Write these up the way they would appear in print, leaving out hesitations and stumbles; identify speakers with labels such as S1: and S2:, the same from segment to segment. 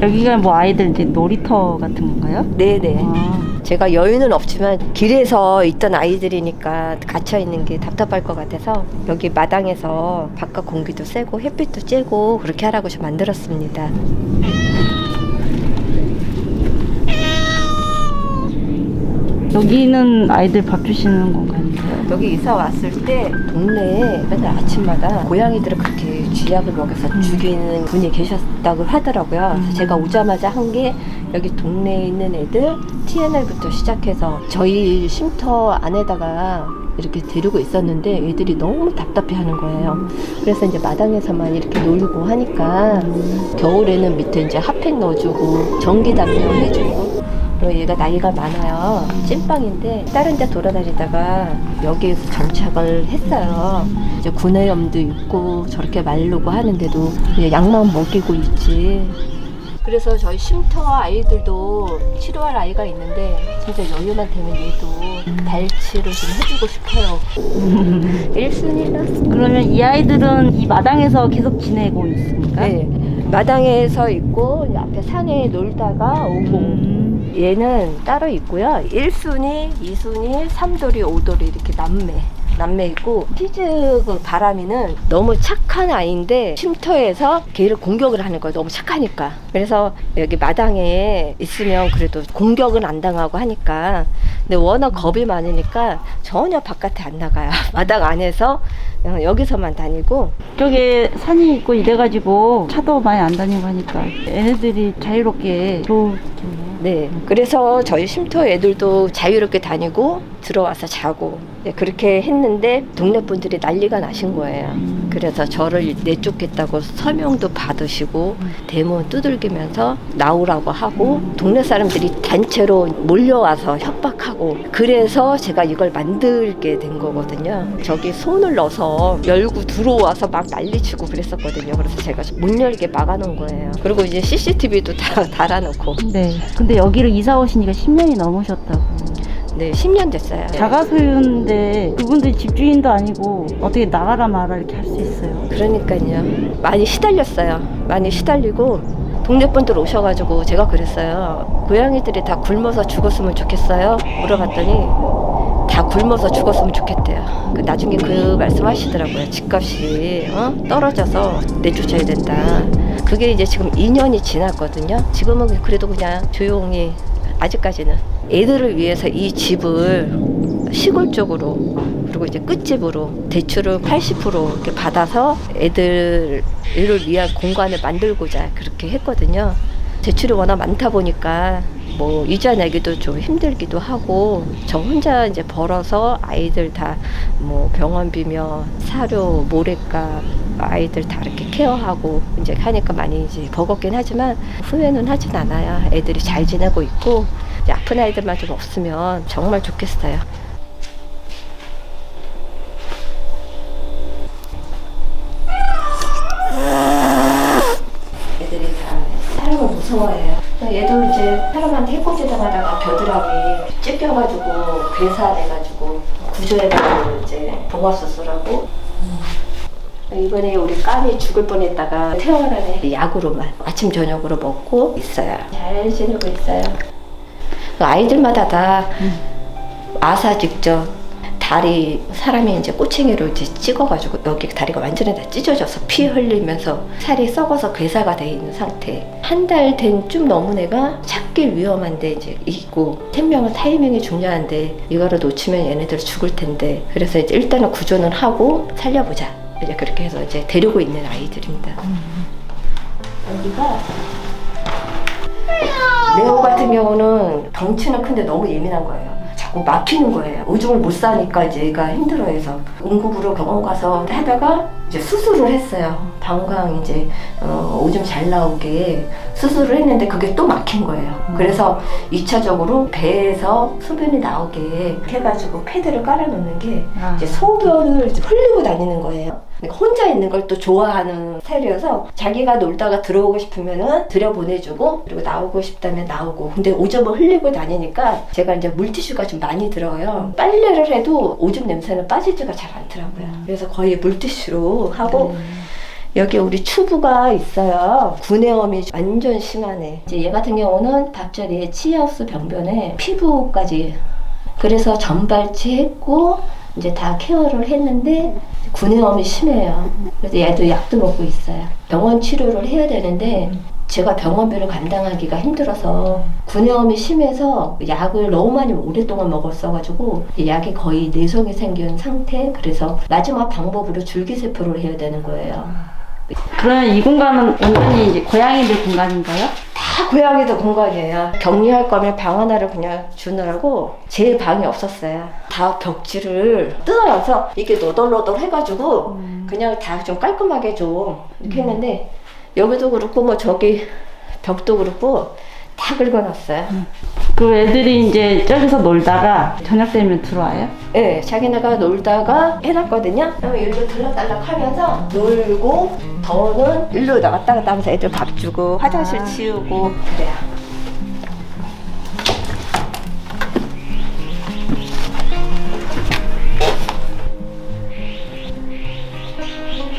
S1: 여기가 뭐 아이들 이제 놀이터 같은 건가요?
S2: 네네.
S1: 아.
S2: 제가 여유는 없지만 길에서 있던 아이들이니까 갇혀 있는 게 답답할 것 같아서 여기 마당에서 바깥 공기도 쐬고 햇빛도 쬐고 그렇게 하라고 좀 만들었습니다.
S1: 여기는 아이들 밥 주시는 건가요?
S2: 여기 이사 왔을 때 동네에 맨날 아침마다 고양이들을 그렇게 쥐약을 먹여서 죽이는 분이 계셨다고 하더라고요. 그래서 제가 오자마자 한 게 여기 동네에 있는 애들 TNL부터 시작해서 저희 쉼터 안에다가 이렇게 데리고 있었는데 애들이 너무 답답해 하는 거예요. 그래서 이제 마당에서만 이렇게 놀고 하니까 겨울에는 밑에 이제 핫팩 넣어주고 전기 담요 해주고. 그리고 얘가 나이가 많아요. 찐빵인데 다른 데 돌아다니다가 여기에서 정착을 했어요. 이제 구내염도 있고 저렇게 마르고 하는데도 그냥 약만 먹이고 있지. 그래서 저희 쉼터 아이들도 치료할 아이가 있는데 진짜 여유만 되면 얘도 발치를 좀 해주고 싶어요. 1순위라.
S1: 그러면 이 아이들은 이 마당에서 계속 지내고 있습니까?
S2: 네. 마당에서 있고 앞에 산에 놀다가 오고 얘는 따로 있고요. 1순위, 2순위, 3돌이, 5돌이 이렇게 남매 있고 티즈 그 바람이는 너무 착한 아이인데 쉼터에서 걔를 공격을 하는 거예요. 너무 착하니까. 그래서 여기 마당에 있으면 그래도 공격은 안 당하고 하니까. 근데 워낙 겁이 많으니까 전혀 바깥에 안 나가요. 마당 안에서 여기서만 다니고.
S1: 이쪽에 산이 있고 이래가지고 차도 많이 안 다니고 하니까 얘네들이 자유롭게 좋겠네요.
S2: 네, 그래서 저희 쉼터 애들도 자유롭게 다니고 들어와서 자고 그렇게 했는데 동네 분들이 난리가 나신 거예요. 그래서 저를 내쫓겠다고 서명도 받으시고 대문 두들기면서 나오라고 하고 동네 사람들이 단체로 몰려와서 협박하고 그래서 제가 이걸 만들게 된 거거든요. 저기 손을 넣어서 열고 들어와서 막 난리치고 그랬었거든요. 그래서 제가 못 열게 막아놓은 거예요. 그리고 이제 CCTV도 다 달아놓고.
S1: 네. 근데 여기를 이사 오시니까 10년이 넘으셨다고.
S2: 네, 10년 됐어요.
S1: 자가 소유인데 그분들 집주인도 아니고 어떻게 나가라 마라 이렇게 할 수 있어요?
S2: 그러니까요. 많이 시달렸어요. 많이 시달리고 동네 분들 오셔가지고 제가 그랬어요. 고양이들이 다 굶어서 죽었으면 좋겠어요. 물어봤더니 다 굶어서 죽었으면 좋겠대요. 나중에 그 말씀하시더라고요. 집값이 떨어져서 내쫓아야 된다. 그게 이제 지금 2년이 지났거든요. 지금은 그래도 그냥 조용히 아직까지는 애들을 위해서 이 집을 시골 쪽으로 그리고 이제 끝집으로 대출을 80% 이렇게 받아서 애들을 위한 공간을 만들고자 그렇게 했거든요. 대출이 워낙 많다 보니까 뭐 이자 내기도 좀 힘들기도 하고 저 혼자 이제 벌어서 아이들 다 뭐 병원비며 사료 모래값 아이들 다 이렇게 케어하고 이제 하니까 많이 이제 버겁긴 하지만 후회는 하진 않아요. 애들이 잘 지내고 있고 이제 아픈 아이들만 좀 없으면 정말 좋겠어요. 애들이 다 사람을 무서워해요. 얘도 이제 사람한테 해코지 당하다가 겨드랑이 찢겨가지고 괴사돼가지고 구조해가지고 이제 봉합수술하고 이번에 우리 까미 죽을 뻔했다가 태어나네 약으로만 아침 저녁으로 먹고 있어요. 잘 지내고 있어요. 아이들마다 다 아사 직접 다리 사람이 이제 꼬챙이로 이제 찍어가지고 여기 다리가 완전히 다 찢어져서 피 흘리면서 살이 썩어서 괴사가 돼 있는 상태. 한 달 된 좀 넘은 애가 찾기 위험한데 이제 있고 생명은 타이밍이 중요한데 이거를 놓치면 얘네들 죽을 텐데 그래서 이제 일단은 구조는 하고 살려보자. 이제 그렇게 해서 이제 데리고 있는 아이들입니다. 여기가 레오 같은 경우는 덩치는 큰데 너무 예민한 거예요. 자꾸 막히는 거예요. 오줌을 못 싸니까 이제 얘가 힘들어해서 응급으로 병원 가서 하다가 이제 수술을 했어요. 방광 이제 오줌 잘 나오게 수술을 했는데 그게 또 막힌 거예요. 그래서 2차적으로 배에서 소변이 나오게 해가지고 패드를 깔아놓는 게 이제 소변을 흘리고 다니는 거예요. 혼자 있는 걸 또 좋아하는 스타일이어서 자기가 놀다가 들어오고 싶으면은 들여보내주고 그리고 나오고 싶다면 나오고 근데 오줌을 흘리고 다니니까 제가 이제 물티슈가 좀 많이 들어요. 빨래를 해도 오줌 냄새는 빠지지가 잘 않더라고요. 그래서 거의 물티슈로 하고 여기 우리 추부가 있어요. 구내염이 완전 심하네. 이제 얘 같은 경우는 밥자리에 치아흡수 병변에 피부까지. 그래서 전발치 했고 이제 다 케어를 했는데 구내염이 심해요. 그래서 얘도 약도 먹고 있어요. 병원 치료를 해야 되는데 제가 병원비를 감당하기가 힘들어서 구내염이 심해서 약을 너무 많이 오랫동안 먹었어가지고 약이 거의 내성이 생긴 상태. 그래서 마지막 방법으로 줄기세포를 해야 되는 거예요.
S1: 그러면 이 공간은 완전히 이제 고양이들 공간인가요?
S2: 다 고양이들 공간이에요. 격리할 거면 방 하나를 그냥 주느라고 제 방이 없었어요. 다 벽지를 뜯어놔서 이게 너덜너덜 해가지고 그냥 다 좀 깔끔하게 좀 이렇게 했는데 여기도 그렇고 뭐 저기 벽도 그렇고 다 긁어놨어요.
S1: 그 애들이 이제 저기서 놀다가 저녁 되면 들어와요?
S2: 네, 자기네가 놀다가 해놨거든요. 그러면 일로 들락달락 하면서 놀고 더는 일로 왔다 갔다 하면서 애들 밥 주고 화장실 치우고 그래요.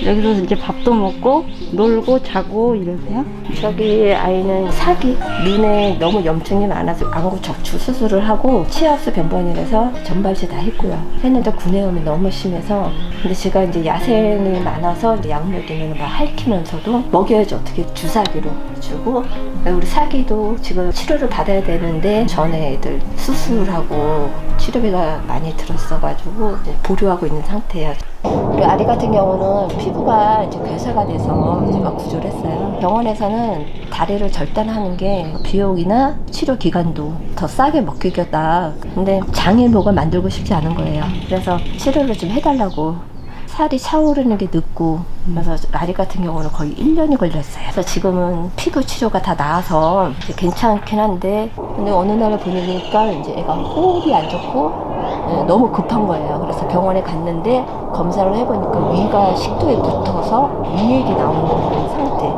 S1: 여기서 이제 밥도 먹고 놀고 자고 이러세요?
S2: 저기 아이는 사기 눈에 너무 염증이 많아서 안구 적추 수술을 하고 치아흡수 병변이라서 전발치 다 했고요. 했는데 구내염이 너무 심해서 근데 제가 이제 야생이 많아서 이제 약 먹이면 막 핥히면서도 먹여야지 어떻게 주사기로 주고 우리 사기도 지금 치료를 받아야 되는데 전에 애들 수술하고 치료비가 많이 들었어가지고 이제 보류하고 있는 상태예요. 우리 아리 같은 경우는 피부가 이제 괴사가 돼서 제가 구조를 했어요. 병원에서는 다리를 절단하는 게 비용이나 치료 기간도 더 싸게 먹히겠다. 근데 장일목을 만들고 싶지 않은 거예요. 그래서 치료를 좀 해달라고. 살이 차오르는 게 늦고 그래서 아리 같은 경우는 거의 1년이 걸렸어요. 그래서 지금은 피부 치료가 다 나아서 이제 괜찮긴 한데 근데 어느 날 보니까 이제 애가 호흡이 안 좋고 너무 급한 거예요. 그래서 병원에 갔는데 검사를 해보니까 위가 식도에 붙어서 위액이 나오는 상태.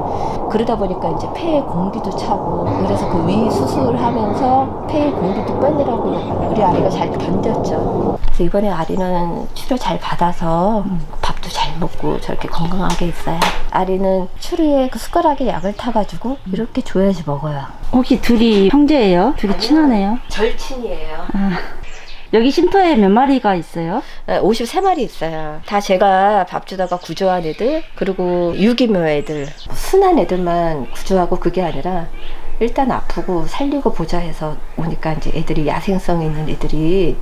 S2: 그러다 보니까 이제 폐에 공기도 차고 그래서 그 위 수술하면서 폐에 공기도 빼느라고 우리 아리가 잘 견뎠죠. 그래서 이번에 아리는 치료 잘 받아서 밥도 잘 먹고 저렇게 건강하게 있어요. 아리는 추리에 그 숟가락에 약을 타가지고 이렇게 줘야지 먹어요.
S1: 혹시 둘이 형제예요? 둘이 친하네요?
S2: 절친이에요.
S1: 아, 여기 쉼터에 몇 마리가 있어요?
S2: 53마리 있어요. 다 제가 밥 주다가 구조한 애들 그리고 유기묘 애들 순한 애들만 구조하고 그게 아니라 일단 아프고 살리고 보자 해서 오니까 이제 애들이 야생성 있는 애들이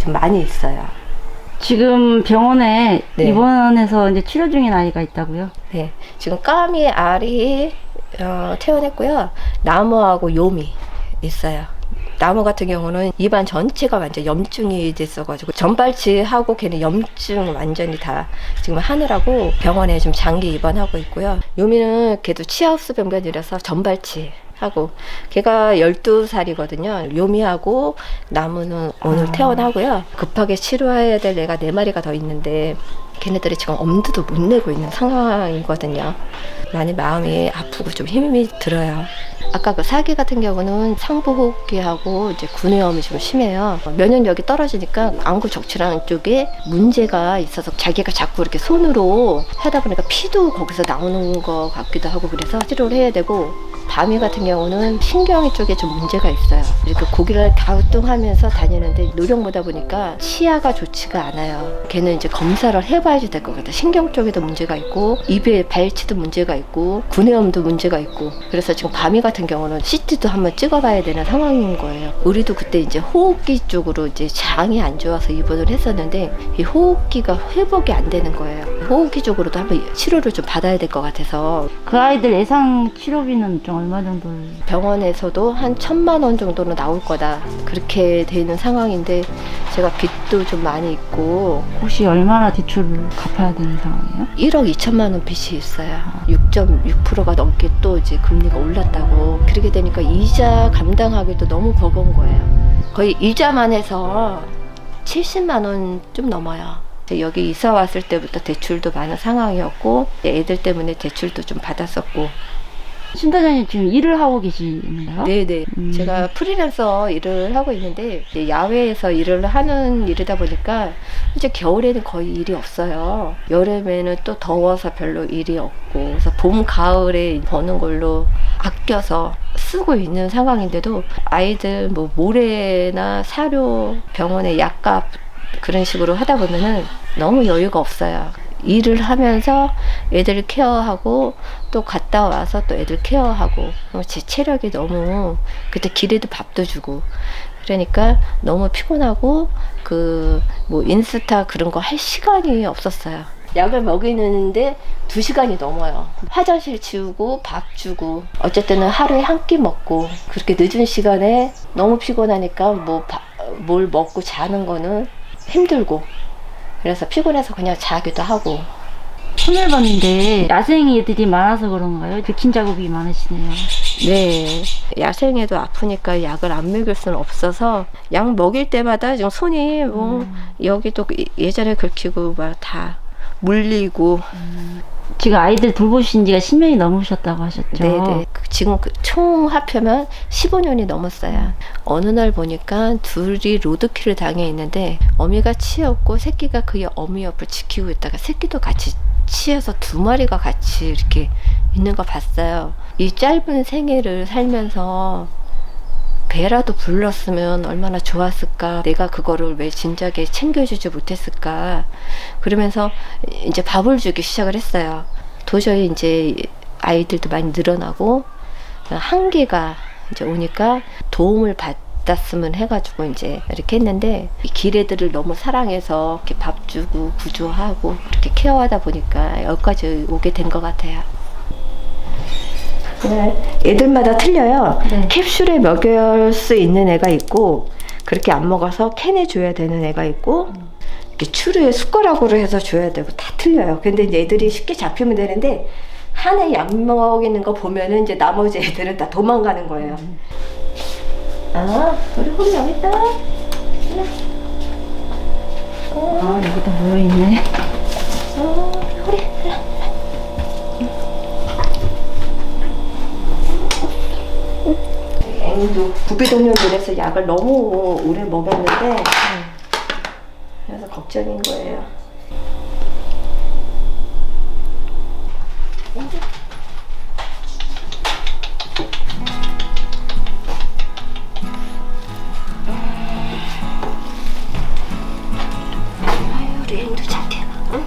S2: 좀 많이 있어요.
S1: 지금 병원에
S2: 네.
S1: 입원해서 이제 치료 중인 아이가 있다고요?
S2: 네, 지금 까미 알이 태어났고요. 나무하고 요미 있어요. 나무 같은 경우는 입안 전체가 완전 염증이 됐어가지고 전발치하고 걔는 염증 완전히 다 지금 하느라고 병원에 좀 장기 입원하고 있고요. 요미는 걔도 치아흡수 병변이라서 전발치 하고 걔가 12살이거든요. 요미하고 나무는 오늘 퇴원하고요. 급하게 치료해야 될 애가 4마리가 더 있는데 걔네들이 지금 엄두도 못 내고 있는 상황이거든요. 많이 마음이 아프고 좀 힘이 들어요. 아까 그 사기 같은 경우는 상부호흡기하고 이제 구내염이 좀 심해요. 면역력이 떨어지니까 안구 적출하는 쪽에 문제가 있어서 자기가 자꾸 이렇게 손으로 하다 보니까 피도 거기서 나오는 것 같기도 하고 그래서 치료를 해야 되고 밤이 같은 경우는 신경이 쪽에 좀 문제가 있어요. 이렇게 고기를 갸우뚱하면서 다니는데 노령보다 보니까 치아가 좋지가 않아요. 걔는 이제 검사를 해봐야지 될 것 같아요. 신경 쪽에도 문제가 있고 입에 발치도 문제가 있고 구내염도 문제가 있고 그래서 지금 밤이 같은 경우는 CT도 한번 찍어봐야 되는 상황인 거예요. 우리도 그때 이제 호흡기 쪽으로 이제 장이 안 좋아서 입원을 했었는데 이 호흡기가 회복이 안 되는 거예요. 호흡기 쪽으로도 한번 치료를 좀 받아야 될 것 같아서
S1: 그 아이들 예상 치료비는 좀 얼마 정도?
S2: 병원에서도 한 1,000만 원 정도는 나올 거다 그렇게 되는 상황인데 제가 빚도 좀 많이 있고
S1: 혹시 얼마나 대출을 갚아야 되는 상황이에요?
S2: 1억 2천만 원 빚이 있어요. 6.6%가 넘게 또 이제 금리가 올랐다고. 그렇게 되니까 이자 감당하기도 너무 버거운 거예요. 거의 이자만 해서 70만 원 좀 넘어요. 여기 이사 왔을 때부터 대출도 많은 상황이었고 애들 때문에 대출도 좀 받았었고.
S1: 신도장님 지금 일을 하고 계시는가요?
S2: 네네. 제가 프리랜서 일을 하고 있는데 이제 야외에서 일을 하는 일이다 보니까 이제 겨울에는 거의 일이 없어요. 여름에는 또 더워서 별로 일이 없고, 그래서 봄, 가을에 버는 걸로 아껴서 쓰고 있는 상황인데도 아이들 뭐 모래나 사료, 병원에 약값 그런 식으로 하다 보면은 너무 여유가 없어요. 일을 하면서 애들 케어하고 또 갔다 와서 또 애들 케어하고 제 체력이 너무 그때 길에도 밥도 주고 그러니까 너무 피곤하고 그 뭐 인스타 그런 거 할 시간이 없었어요. 약을 먹이는데 2시간이 넘어요. 화장실 치우고 밥 주고 어쨌든 하루에 한 끼 먹고 그렇게 늦은 시간에 너무 피곤하니까 뭘 먹고 자는 거는 힘들고 그래서 피곤해서 그냥 자기도 하고.
S1: 손을 봤는데 야생 애들이 많아서 그런가요? 들킨 자국이 많으시네요.
S2: 네, 야생에도 아프니까 약을 안 먹일 수는 없어서 약 먹일 때마다 지금 손이 뭐 여기도 예전에 긁히고 막 다 물리고.
S1: 지금 아이들 돌보신 지가 10년이 넘으셨다고 하셨죠?
S2: 네네. 지금 총 합하면 15년이 넘었어요. 어느 날 보니까 둘이 로드킬을 당해 있는데 어미가 치였고 새끼가 그의 어미 옆을 지키고 있다가 새끼도 같이 치여서 2마리가 같이 이렇게 있는 거 봤어요. 이 짧은 생애를 살면서 배라도 불렀으면 얼마나 좋았을까. 내가 그거를 왜 진작에 챙겨주지 못했을까. 그러면서 이제 밥을 주기 시작을 했어요. 도저히 이제 아이들도 많이 늘어나고 한계가 이제 오니까 도움을 받았으면 해가지고 이제 이렇게 했는데 이 기레들을 너무 사랑해서 이렇게 밥 주고 구조하고 이렇게 케어하다 보니까 여기까지 오게 된 것 같아요. 네, 애들마다 틀려요.
S1: 네.
S2: 캡슐에 먹일 수 있는 애가 있고 그렇게 안 먹어서 캔에 줘야 되는 애가 있고 이렇게 추루에 숟가락으로 해서 줘야 되고 다 틀려요. 근데 이제 애들이 쉽게 잡히면 되는데 한 애 약 먹이는 거 보면은 이제 나머지 애들은 다 도망가는 거예요. 아, 우리 호리 여기 있다.
S1: 아, 여기다 모여있네.
S2: 호리. 애도 부비동염이라서 약을 너무 오래 먹였는데 그래서 걱정인 거예요. 아유, 우리 애도 착해. 응?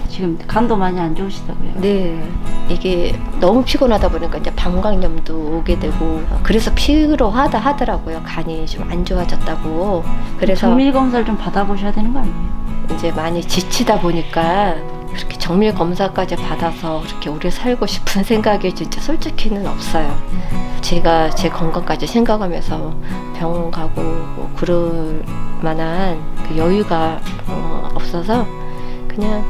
S1: 지금 간도 많이 안 좋으시다고요?
S2: 네, 이게 너무 피곤하다 보니까 이제 방광염도 오게 되고 그래서 피로하다 하더라고요. 간이 좀 안 좋아졌다고. 그래서
S1: 정밀 검사를 좀 받아보셔야 되는 거 아니에요?
S2: 이제 많이 지치다 보니까 그렇게 정밀 검사까지 받아서 그렇게 오래 살고 싶은 생각이 진짜 솔직히는 없어요. 제가 제 건강까지 생각하면서 병원 가고 뭐 그럴 만한 그 여유가 없어서 그냥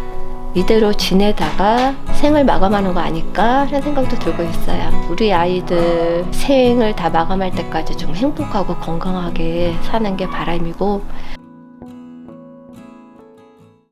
S2: 이대로 지내다가 생을 마감하는 거 아닐까 하는 생각도 들고 있어요. 우리 아이들 생을 다 마감할 때까지 좀 행복하고 건강하게 사는 게 바람이고